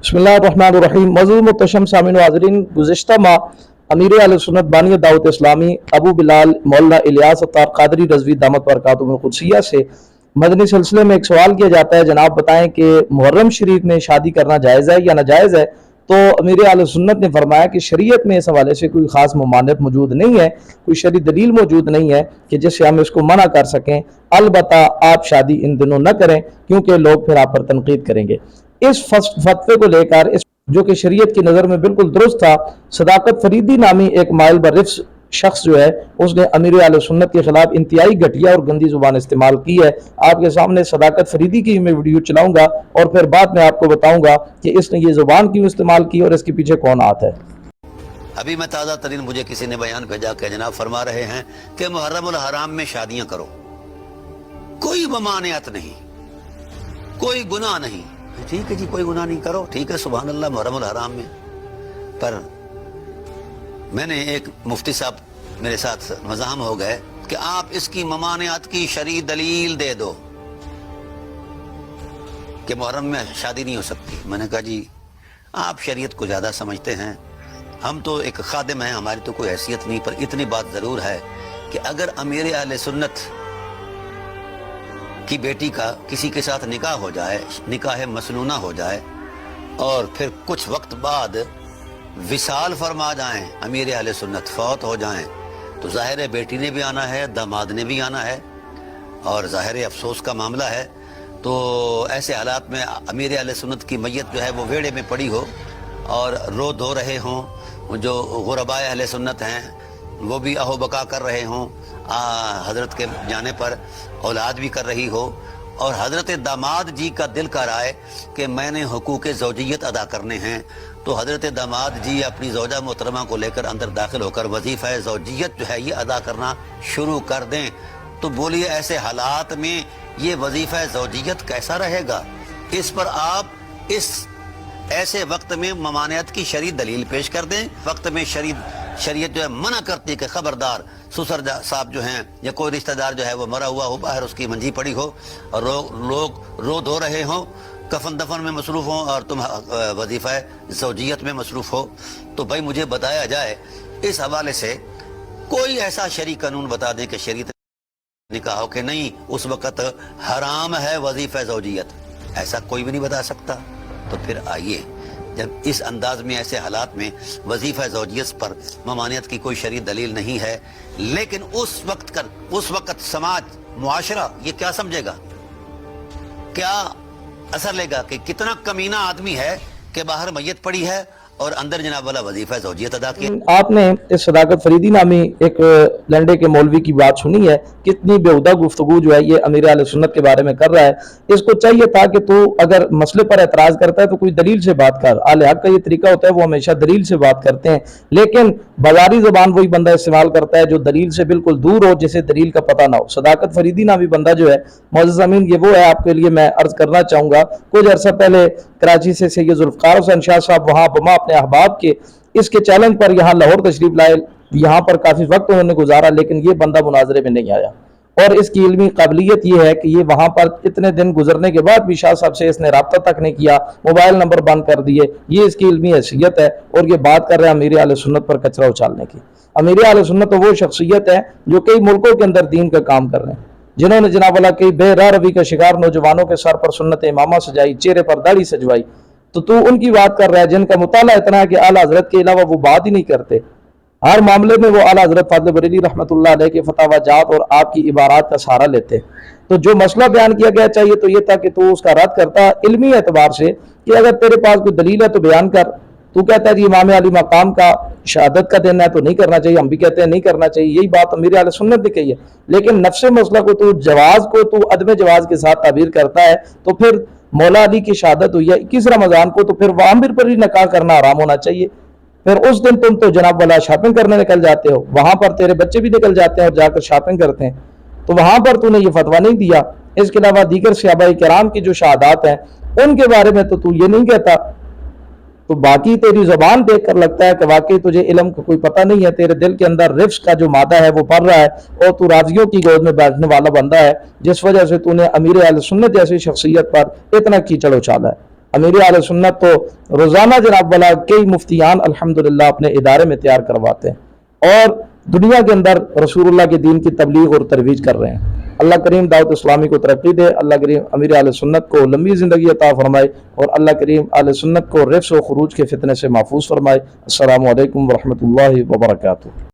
बिस्मिल्लाहिर्रहमानिर्रहीम। मज़ीद मुहतरम सामीन हाज़रीन, गुज़िश्ता माह अमीर अहले सुन्नत बानी दावत इस्लामी अबू बिलाल मौलाना इलियास अत्तार क़ादरी रज़वी दामत बरकातुहुल क़ुद्सिया से मदनी सिलसिले में एक सवाल किया जाता है। जनाब बताएं कि मुहर्रम शरीफ में शादी करना जायज़ है या नाजायज़ है। तो अमीर अहले सुन्नत ने फरमाया कि शरीयत में इस हवाले से कोई ख़ास ममानियत मौजूद नहीं है, कोई शरई दलील मौजूद नहीं है कि जिससे हम इसको मना कर सकें। अलबत्ता आप शादी इन दिनों न करें क्योंकि लोग फिर आप पर तनकीद करेंगे। इस फतवे को लेकर इस जो कि शरीयत की नज़र में बिल्कुल दुरुस्त था, सदाकत फरीदी नामी एक माइल बरिफ्स शख्स जो है उसने अमीर अहले सुन्नत के खिलाफ इंतहाई घटिया और गंदी जुबान इस्तेमाल की है। आपके सामने सदाकत फरीदी की मैं वीडियो चलाऊंगा और फिर बाद में आपको बताऊंगा कि इसने ये जुबान क्यों इस्तेमाल की और इसके पीछे कौन हाथ है। अभी मैं ताज़ा तरीन मुझे किसी ने बयान भेजा कि जनाब फरमा रहे हैं कि मुहर्रमुल हराम में शादियां करो, कोई ममानियत नहीं, कोई गुनाह नहीं। ठीक है जी, कोई गुनाह नहीं, करो, ठीक है, सुभान अल्लाह, मुहर्रमुल हराम में। पर मैंने एक मुफ्ती साहब मेरे साथ मज़ाहम हो गए कि आप इसकी ममानियत की शरई दलील दे दो कि मुहर्रम में शादी नहीं हो सकती। मैंने कहा जी आप शरीयत को ज़्यादा समझते हैं, हम तो एक खादिम हैं, हमारी तो कोई हैसियत नहीं। पर इतनी बात ज़रूर है कि अगर अमीर अहले सुन्नत की बेटी का किसी के साथ निकाह हो जाए, निकाह मसनूना हो जाए और फिर कुछ वक्त बाद विसाल फरमा जाएं, अमीर अहले सुन्नत फौत हो जाएं, तो ज़ाहिर है बेटी ने भी आना है, दामाद ने भी आना है और ज़ाहिर है अफसोस का मामला है। तो ऐसे हालात में अमीर अहले सुन्नत की मैयत जो है वो वेड़े में पड़ी हो और रो धो रहे हों, जो गुरबाए अहले सुन्नत हैं वो भी अहो बका कर रहे हों, हज़रत के जाने पर औलाद भी कर रही हो और हज़रत दामाद जी का दिल कर आए कि मैंने हुकूक ज़ौजियत अदा करने हैं, तो हज़रत दामाद जी अपनी ज़ौजा मोहतरमा को लेकर अंदर दाखिल होकर वजीफ़ा ज़ौजियत जो है ये अदा करना शुरू कर दें। तो बोलिए ऐसे हालात में ये वजीफ़ा ज़ौजियत कैसा रहेगा? इस पर आप इस ऐसे वक्त में ममानियत की शरई दलील पेश कर दें। वक्त में शरीयत जो है मना करती है कि खबरदार ससुर साहब जो हैं या कोई रिश्तेदार जो है वो मरा हुआ हो, बाहर उसकी मंजी पड़ी हो और लोग रो धो रहे हों, कफन दफन में मसरूफ़ हों और तुम वजीफ़ा ज़ौजियत में मसरूफ़ हो। तो भाई मुझे बताया जाए इस हवाले से कोई ऐसा शरई कानून बता दें कि शरीयत ने कहा हो कि नहीं उस वक़्त हराम है वजीफ़ा ज़ौजियत, ऐसा कोई भी नहीं बता सकता। तो फिर आइए, जब इस अंदाज में ऐसे हालात में वजीफ़ा ज़ौजियत पर ममानियत की कोई शरई दलील नहीं है, लेकिन उस वक्त समाज मुआशरा ये क्या समझेगा, क्या असर लेगा कि कितना कमीना आदमी है कि बाहर मैयत पड़ी है और अंदर जनाब वाला वजीफ़ा ज़ौजियत अदा किया। आपने इस सदाकत फरीदी नामी एक लंडे के मौलवी की बात सुनी है, कितनी बेहुदा गुफ्तगू जो है ये अमीर अहले सुन्नत के बारे में कर रहा है। इसको चाहिए था कि तू अगर मसले पर एतराज़ करता है तो कोई दलील से बात कर। आले हक का ये तरीका होता है, वो हमेशा दलील से बात करते हैं, लेकिन बाजारी ज़बान वही बंदा इस्तेमाल करता है जो दलील से बिल्कुल दूर हो, जिसे दलील का पता ना हो। सदाकत फरीदी नामी बंदा जो है मौजूद ज़मीन ये वो है, आपके लिए मैं अर्ज करना चाहूँगा। कुछ अर्सा पहले कराची से सैयद ज़ुल्फ़िकार हुसैन शाह साहब वहाँ बमा अपने अहबाब के इसके चैलेंज पर यहाँ लाहौर तशरीफ लाए, यहाँ पर काफ़ी वक्त उन्होंने गुजारा, लेकिन ये बंदा मुनाजरे में नहीं आया। और इसकी इल्मी काबिलियत ये है कि ये वहाँ पर इतने दिन गुजरने के बाद भी शाह साहब से इसने रब्ता तक नहीं किया, मोबाइल नंबर बंद कर दिए। ये इसकी इल्मी हैसियत है और ये बात कर रहे हैं अमीर अहले सुन्नत पर कचरा उछालने की। अमीर अहले सुन्नत तो वो शख्सियत है जो कई मुल्कों के अंदर दीन का काम कर रहे हैं, जिन्होंने जनाब वाला कई बेराह रवी का शिकार नौजवानों के सर पर सुन्नत इमामा सजाई, चेहरे पर दाढ़ी सजवाई। तो तू उनकी बात कर रहा है जिनका मुताला इतना है कि आला हजरत के अलावा वो बात ही नहीं करते। हर मामले में वो आला हजरत फाज़िल बरेली रहमतुल्लाह अलैह के फतवा जात और आपकी इबारात का सहारा लेते। तो जो मसला बयान किया गया चाहिए तो ये था कि तू उसका रद्द करता इल्मी एतबार से कि अगर तेरे पास कोई दलील है तो बयान कर। तू कहता है जी इमाम अली मकाम का शहादत का देना है तो नहीं करना चाहिए, हम भी कहते हैं नहीं करना चाहिए, यही बात अमीर अहले सुन्नत ने कही है। लेकिन नफ्स मसला को तू जवाज को तू अदम जवाज के साथ ताबीर करता है। तो फिर मौला अली की शहादत हुई है 21 रमज़ान को, तो फिर आमिर पर ही निकाह करना हराम होना चाहिए। फिर उस दिन तुम तो जनाब वाला शॉपिंग करने निकल जाते हो, वहां पर तेरे बच्चे भी निकल जाते हैं और जाकर शॉपिंग करते हैं, तो वहां पर तूने ये फतवा नहीं दिया। इसके अलावा दीगर सहाबाए किराम की जो शहादात हैं उनके बारे में तो तू ये नहीं कहता। तो बाकी तेरी ज़बान देख कर लगता है कि वाकई तुझे इल्म का कोई पता नहीं है, तेरे दिल के अंदर रिफ्स का जो मादा है वो पड़ रहा है और तू राजियों की गोद में बैठने वाला बंदा है, जिस वजह से तूने अमीर अहले सुन्नत जैसी शख्सियत पर इतना कीचड़ उछाला है। अमीर अहले सुन्नत तो रोज़ाना जनाब वाला कई मुफ्तियान अल्हम्दुलिल्लाह अपने इदारे में तैयार करवाते हैं और दुनिया के अंदर रसूलुल्लाह के दीन की तबलीग और तरवीज कर रहे हैं। अल्लाह करीम दावत इस्लामी को तरक्की दे, अल्लाह करीम अमीर अहले सुन्नत को लंबी ज़िंदगी अता फरमाए और अल्लाह करीम अहले सुन्नत को रिफ्स व खुरूज के फितने से महफूज फरमाए। अस्सलामु अलैकुम व रहमतुल्लाहि व बरकातुहू।